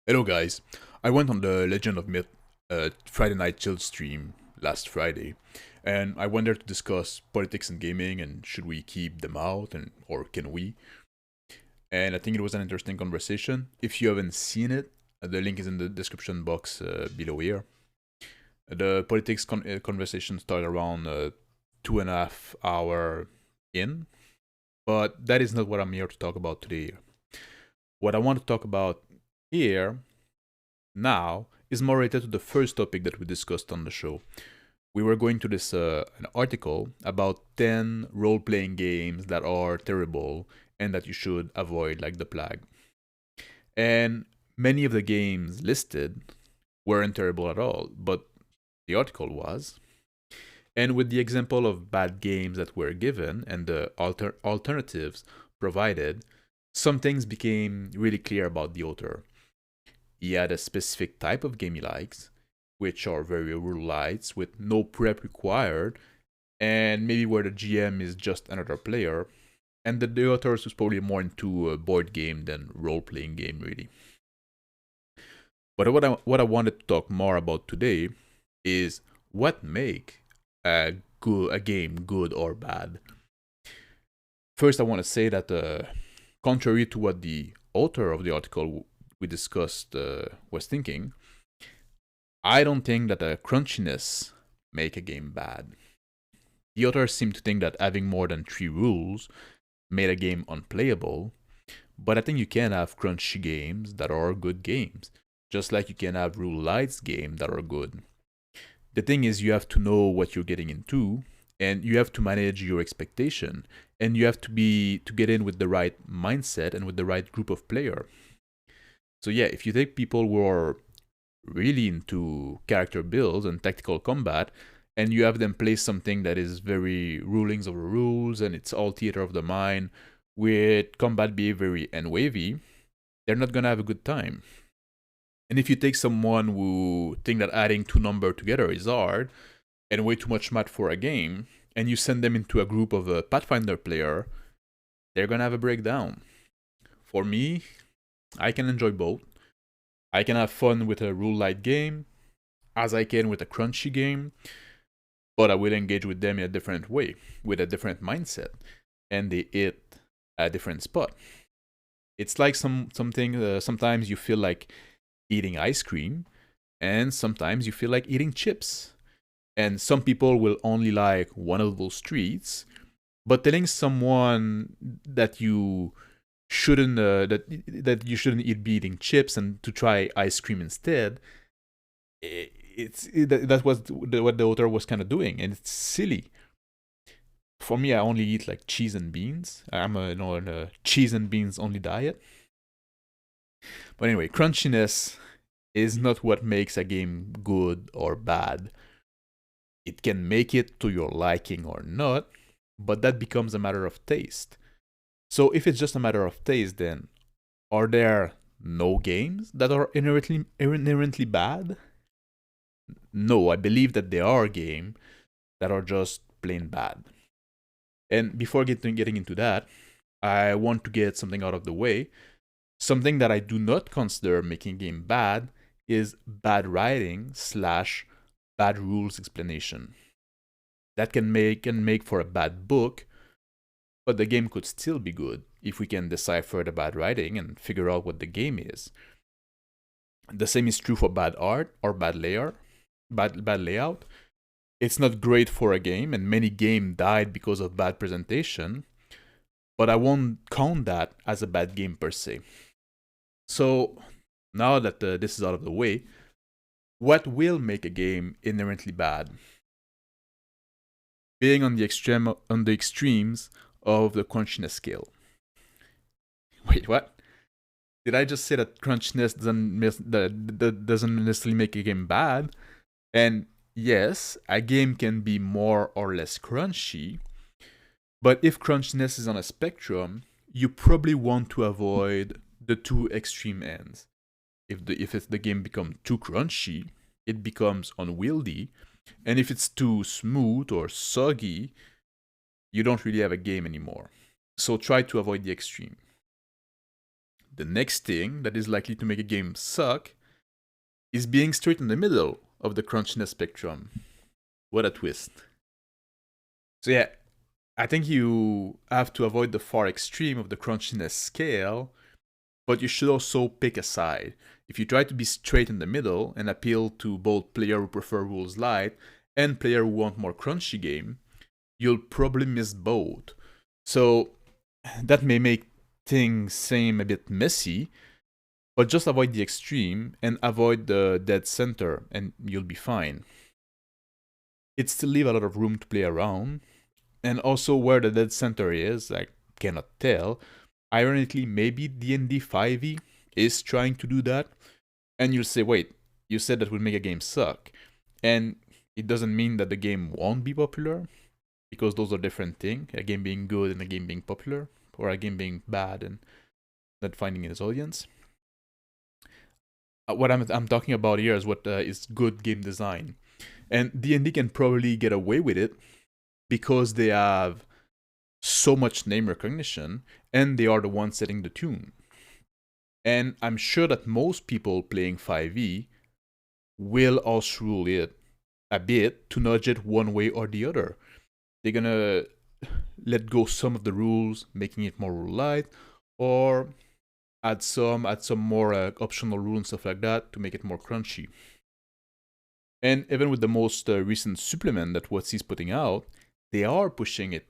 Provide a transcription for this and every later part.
Hello guys, I went on the Legend of Myth Friday Night Chill stream last Friday, and I went there to discuss politics and gaming and should we keep them out and or can we? And I think it was an interesting conversation. If you haven't seen it, the link is in the description box below here. The politics conversation started around 2.5 hour in, but that is not what I'm here to talk about today. What I want to talk about here now is more related to the first topic that we discussed on the show. We were going to this an article about 10 role-playing games that are terrible and that you should avoid like the plague. And many of the games listed weren't terrible at all, but the article was. And with the example of bad games that were given and the alternatives provided, some things became really clear about the author. He had a specific type of game he likes, which are very rule lights with no prep required, and maybe where the GM is just another player, and the author is probably more into a board game than role-playing game, really. But what I wanted to talk more about today is what make a game good or bad. First, I want to say that contrary to what the author of the article we discussed was thinking, I don't think that the crunchiness make a game bad. The authors seem to think that having more than 3 rules made a game unplayable, but I think you can have crunchy games that are good games, just like you can have rule lights games that are good. The thing is you have to know what you're getting into, and you have to manage your expectation, and you have to get in with the right mindset and with the right group of player. So yeah, if you take people who are really into character builds and tactical combat, and you have them play something that is very rulings over rules and it's all theater of the mind with combat being very and wavy, they're not gonna have a good time. And if you take someone who think that adding two numbers together is hard and way too much math for a game, and you send them into a group of a Pathfinder player, they're gonna have a breakdown. For me, I can enjoy both. I can have fun with a rule light game, as I can with a crunchy game, but I will engage with them in a different way, with a different mindset, and they hit a different spot. It's like something. Sometimes you feel like eating ice cream, and sometimes you feel like eating chips. And some people will only like one of those treats, but telling someone that you shouldn't that you shouldn't be eating chips and to try ice cream instead, that was what the author was kind of doing, and it's silly. For me, I only eat like cheese and beans. I'm on a cheese and beans only diet. But anyway, crunchiness is not what makes a game good or bad. It can make it to your liking or not, but that becomes a matter of taste. So if it's just a matter of taste, then are there no games that are inherently bad? No, I believe that there are games that are just plain bad. And before getting into that, I want to get something out of the way. Something that I do not consider making a game bad is bad writing slash bad rules explanation. That can make for a bad book, but the game could still be good if we can decipher the bad writing and figure out what the game is. The same is true for bad art or bad layout. It's not great for a game, and many games died because of bad presentation, but I won't count that as a bad game per se. So now that this is out of the way, what will make a game inherently bad? Being on the extremes of the crunchiness scale. Wait, what? Did I just say that crunchiness doesn't necessarily make a game bad? And yes, a game can be more or less crunchy, but if crunchiness is on a spectrum, you probably want to avoid the two extreme ends. If the game becomes too crunchy, it becomes unwieldy, and if it's too smooth or soggy, you don't really have a game anymore. So try to avoid the extreme. The next thing that is likely to make a game suck is being straight in the middle of the crunchiness spectrum. What a twist. So yeah, I think you have to avoid the far extreme of the crunchiness scale, but you should also pick a side. If you try to be straight in the middle and appeal to both players who prefer rules light and players who want more crunchy game, you'll probably miss both. So that may make things seem a bit messy, but just avoid the extreme and avoid the dead center and you'll be fine. It still leaves a lot of room to play around, and also where the dead center is, I cannot tell. Ironically, maybe D&D 5e is trying to do that, and you'll say, wait, you said that would make a game suck. And it doesn't mean that the game won't be popular, because those are different things. A game being good and a game being popular, or a game being bad and not finding its audience. What I'm talking about here is what is good game design. And D&D can probably get away with it because they have so much name recognition and they are the ones setting the tune. And I'm sure that most people playing 5e will also rule it a bit to nudge it one way or the other. They're gonna let go some of the rules, making it more rule light, or add some more optional rules and stuff like that to make it more crunchy. And even with the most recent supplement that WotC's putting out, they are pushing it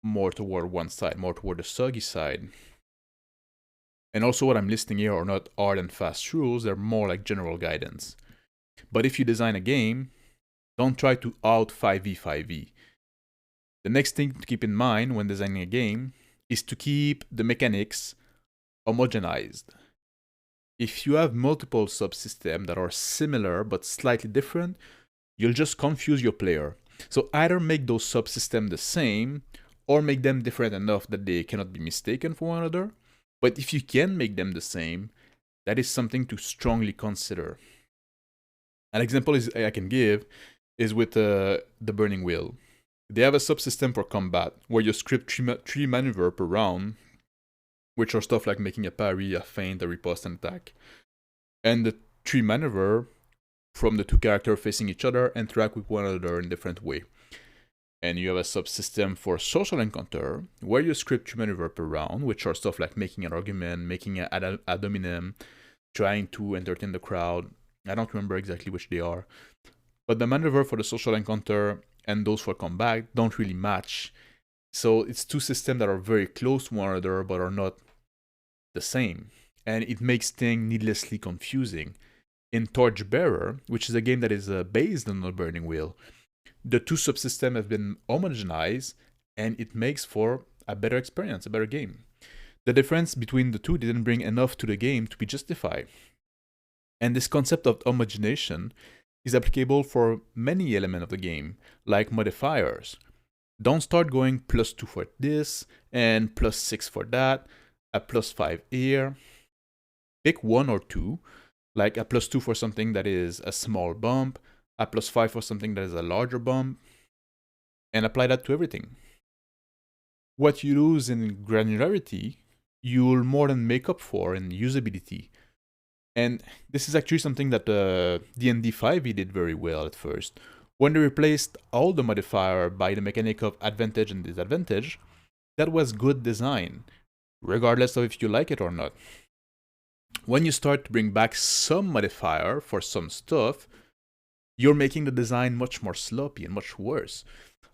more toward one side, more toward the soggy side. And also what I'm listing here are not hard and fast rules, they're more like general guidance. But if you design a game, don't try to out 5e 5e. The next thing to keep in mind when designing a game is to keep the mechanics homogenized. If you have multiple subsystems that are similar but slightly different, you'll just confuse your player. So either make those subsystems the same or make them different enough that they cannot be mistaken for one another. But if you can make them the same, that is something to strongly consider. An example I can give is with the Burning Wheel. They have a subsystem for combat where you script 3 maneuver per round, which are stuff like making a parry, a feint, a riposte, and attack. And the 3 maneuver from the 2 characters facing each other interact with one another in a different way. And you have a subsystem for social encounter where you script 3 maneuver per round, which are stuff like making an argument, making an ad hominem, trying to entertain the crowd. I don't remember exactly which they are. But the maneuver for the social encounter and those for combat don't really match. So it's 2 systems that are very close to one another but are not the same. And it makes things needlessly confusing. In Torchbearer, which is a game that is based on the Burning Wheel, the 2 subsystems have been homogenized and it makes for a better experience, a better game. The difference between the 2 didn't bring enough to the game to be justified. And this concept of homogenization is applicable for many elements of the game, like modifiers. Don't start going +2 for this and +6 for that, a +5 here. Pick 1 or 2, like a +2 for something that is a small bump, a +5 for something that is a larger bump, and apply that to everything. What you lose in granularity, you'll more than make up for in usability. And this is actually something that D&D 5e did very well at first. When they replaced all the modifier by the mechanic of advantage and disadvantage, that was good design, regardless of if you like it or not. When you start to bring back some modifier for some stuff, you're making the design much more sloppy and much worse.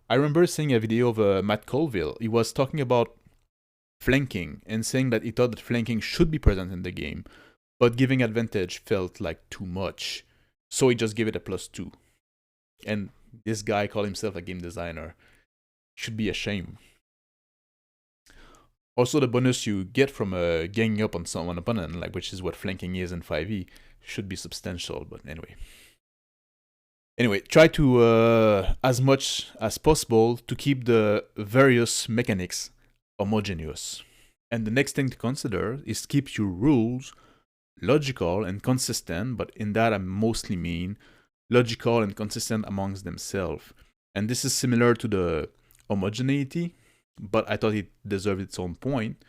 I remember seeing a video of Matt Colville. He was talking about flanking and saying that he thought that flanking should be present in the game, but giving advantage felt like too much. So he just gave it a +2. And this guy called himself a game designer. Should be ashamed. Also, the bonus you get from ganging up on someone opponent, like which is what flanking is in 5e, should be substantial, but anyway. Anyway, try to, as much as possible, to keep the various mechanics homogeneous. And the next thing to consider is keep your rules logical and consistent, but in that I mostly mean logical and consistent amongst themselves. And this is similar to the homogeneity, but I thought it deserved its own point.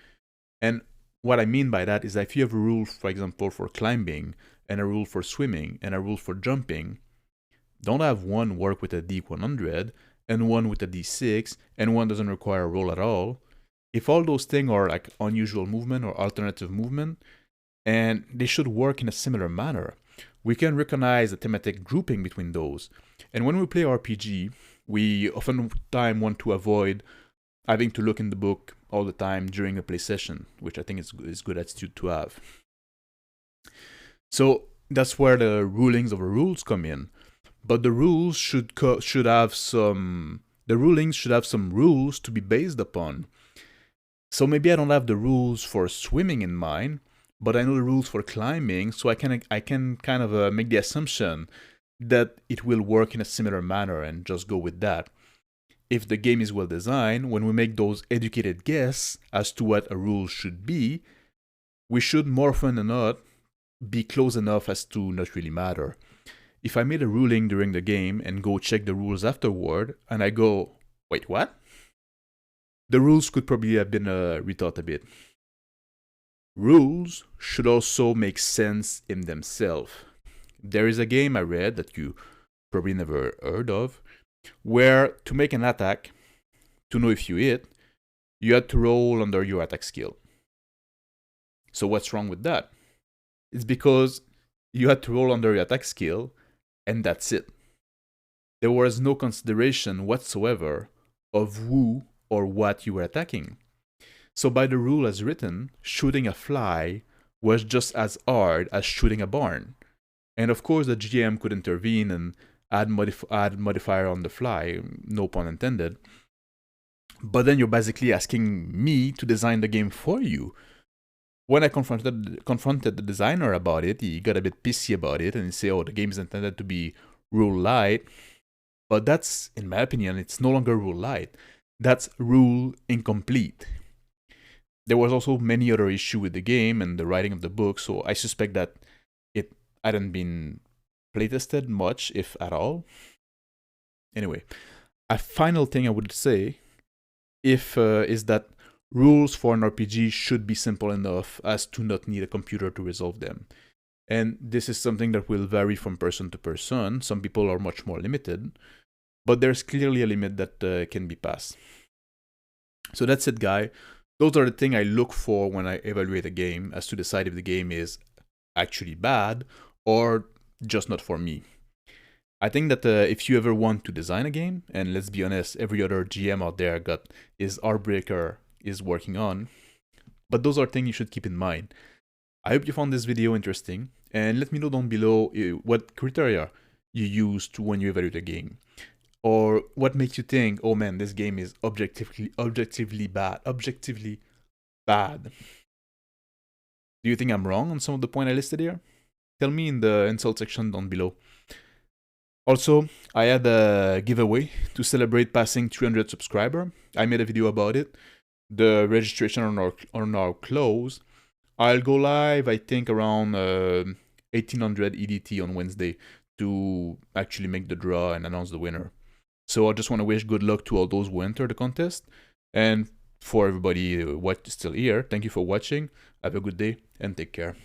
And what I mean by that is that if you have a rule, for example, for climbing, and a rule for swimming, and a rule for jumping, don't have one work with a D100, and one with a D6, and one doesn't require a roll at all. If all those things are like unusual movement or alternative movement, and they should work in a similar manner, we can recognize a thematic grouping between those. And when we play RPG, we oftentimes want to avoid having to look in the book all the time during a play session, which I think is good attitude to have. So that's where the rulings of the rules come in. But the rules should have some rules to be based upon. So maybe I don't have the rules for swimming in mind, but I know the rules for climbing, so I can kind of make the assumption that it will work in a similar manner and just go with that. If the game is well designed, when we make those educated guesses as to what a rule should be, we should more often than not be close enough as to not really matter. If I made a ruling during the game and go check the rules afterward, and I go, wait, what? The rules could probably have been rethought a bit. Rules should also make sense in themselves. There is a game I read that you probably never heard of, where to make an attack, to know if you hit, you had to roll under your attack skill. So what's wrong with that? It's because you had to roll under your attack skill, and that's it. There was no consideration whatsoever of who or what you were attacking. So by the rule as written, shooting a fly was just as hard as shooting a barn. And of course the GM could intervene and add modifier on the fly, no pun intended. But then you're basically asking me to design the game for you. When I confronted the designer about it, he got a bit pissy about it and he said, oh, the game is intended to be rule light. But that's, in my opinion, it's no longer rule light. That's rule incomplete. There was also many other issues with the game and the writing of the book, so I suspect that it hadn't been playtested much, if at all. Anyway, a final thing I would say is that rules for an RPG should be simple enough as to not need a computer to resolve them. And this is something that will vary from person to person. Some people are much more limited, but there's clearly a limit that can be passed. So that's it, guy. Those are the things I look for when I evaluate a game as to decide if the game is actually bad or just not for me. I think that if you ever want to design a game, and let's be honest, every other GM out there got his Heartbreaker is working on, but those are things you should keep in mind. I hope you found this video interesting, and let me know down below what criteria you use to when you evaluate a game. Or what makes you think, oh man, this game is objectively bad. Do you think I'm wrong on some of the points I listed here? Tell me in the insult section down below. Also, I had a giveaway to celebrate passing 300 subscribers. I made a video about it. The registration are now closed. I'll go live, I think, around 1800 EDT on Wednesday to actually make the draw and announce the winner. So I just want to wish good luck to all those who enter the contest. And for everybody who's still here, thank you for watching. Have a good day and take care.